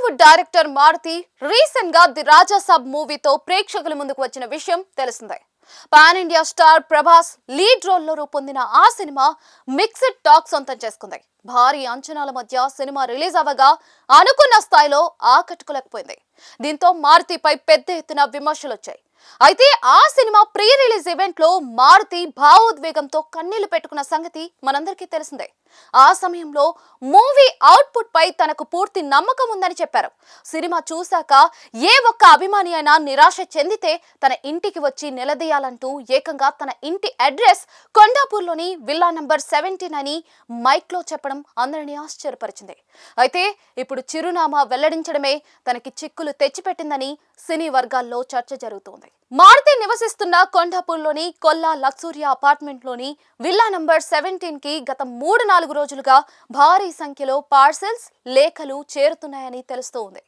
Bollywood director Maruthi recent గా the Raja Saab మూవీతో ప్రేక్షకుల ముందుకు వచ్చిన విషయం తెలిసిందే. Pan India star Prabhas lead role లో రూపొందిన ఆ సినిమా మిక్స్డ్ టాక్ సొంతం చేసుకుంది. భారీ అంచనాల మధ్య సినిమా రిలీజ్ అవ్వగా అనుకున్న స్థాయిలో ఆకట్టుకోలేకపోయింది. దీంతో మారుతిపై పెద్ద ఎత్తున విమర్శలు వచ్చాయి. అయితే ఆ సినిమా ప్రీ రిలీజ్ ఈవెంట్ లో మారుతి భావోద్వేగంతో కన్నీళ్లు పెట్టుకున్న సంగతి మనందరికీ తెలిసిందే. ఆ సమయంలో మూవీ అవుట్పుట్ పై తనకు పూర్తి నమ్మకం ఉందని చెప్పారు. సినిమా చూశాక ఏ ఒక్క అభిమాని అయినా నిరాశ చెందితే తన ఇంటికి వచ్చి నిలదీయాలంటూ ఏకంగా తన ఇంటి అడ్రస్ కొండాపూర్లోని విల్లా నంబర్ 17 అని మైక్ లో చెప్పడం అందరినీ ఆశ్చర్యపరిచింది. అయితే ఇప్పుడు చిరునామా వెల్లడించడమే తనకి చిక్కులు తెచ్చిపెట్టిందని సినీ వర్గాల్లో చర్చ జరుగుతోంది. మారుతి నివసిస్తున్న కొండాపూర్లోని కొల్లా లక్సూరియా అపార్ట్మెంట్ లోని విల్లా నంబర్ 17 కి గత 3-4 రోజులుగా భారీ సంఖ్యలో పార్సెల్స్, లేఖలు చేరుతున్నాయని తెలుస్తోంది.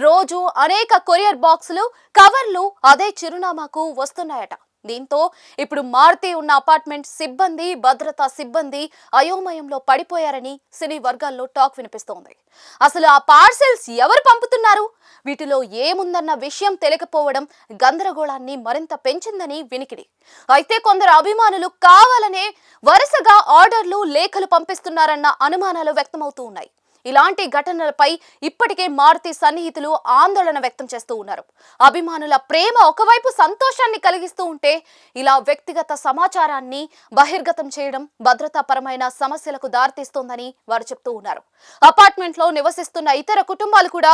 రోజు అనేక కొరియర్ బాక్సులు, కవర్లు అదే చిరునామాకు వస్తున్నాయట. దీంతో ఇప్పుడు మారుతి ఉన్న అపార్ట్మెంట్ సిబ్బంది, భద్రతా సిబ్బంది అయోమయంలో పడిపోయారని సినీ వర్గాల్లో టాక్ వినిపిస్తోంది. అసలు ఆ పార్సెల్స్ ఎవరు పంపుతున్నారు, వీటిలో ఏముందన్న విషయం తెలియకపోవడం గందరగోళాన్ని మరింత పెంచిందని వినికిడి. అయితే కొందరు అభిమానులు కావాలనే వరుసగా ఆర్డర్లు, లేఖలు పంపిస్తున్నారన్న అనుమానాలు వ్యక్తమవుతూ ఉన్నాయి. ఇలాంటి ఘటనలపై ఇప్పటికే మారుతి సన్నిహితులు ఆందోళన వ్యక్తం చేస్తూ ఉన్నారు. అభిమానుల ప్రేమ ఒకవైపు సంతోషాన్ని కలిగిస్తూ ఉంటే, ఇలా వ్యక్తిగత సమాచారాన్ని బహిర్గతం చేయడం భద్రతాపరమైన సమస్యలకు దారితీస్తోందని వారు చెప్తూ ఉన్నారు. అపార్ట్మెంట్ లో నివసిస్తున్న ఇతర కుటుంబాలు కూడా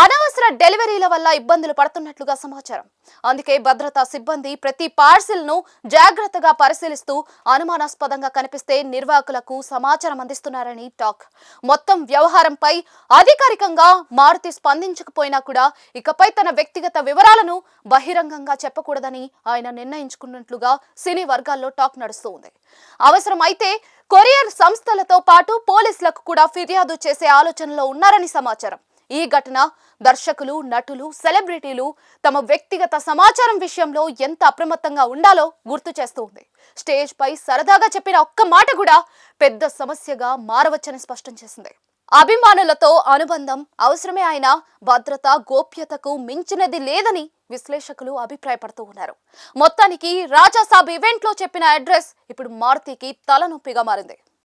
అనవసర డెలివరీల వల్ల ఇబ్బందులు పడుతున్నట్లుగా సమాచారం. అందుకే భద్రతా సిబ్బంది ప్రతి పార్సిల్ ను జాగ్రత్తగా పరిశీలిస్తూ అనుమానాస్పదంగా కనిపిస్తే నిర్వాహకులకు సమాచారం అందిస్తున్నారని టాక్. మొత్తం వ్యవహారంపై అధికారికంగా మారుతి స్పందించకపోయినా కూడా ఇకపై తన వ్యక్తిగత వివరాలను బహిరంగంగా చెప్పకూడదని ఆయన నిర్ణయించుకున్నట్లుగా సినీ వర్గాల్లో టాక్ నడుస్తూ ఉంది. అవసరమైతే కొరియర్ సంస్థలతో పాటు పోలీసులకు కూడా ఫిర్యాదు చేసే ఆలోచనలో ఉన్నారని సమాచారం. ఈ ఘటన దర్శకులు, నటులు, సెలబ్రిటీలు తమ వ్యక్తిగత సమాచారం విషయంలో ఎంత అప్రమత్తంగా ఉండాలో గుర్తు చేస్తూ ఉంది. స్టేజ్ పై సరదాగా చెప్పిన ఒక్క మాట కూడా పెద్ద సమస్యగా మారవచ్చని స్పష్టం చేసింది. అభిమానులతో అనుబంధం అవసరమే అయినా భద్రత, గోప్యతకు మించినది లేదని విశ్లేషకులు అభిప్రాయపడుతూ ఉన్నారు. మొత్తానికి రాజా సాబ్ ఈవెంట్ లో చెప్పిన అడ్రస్ ఇప్పుడు మారుతికి తలనొప్పిగా మారింది.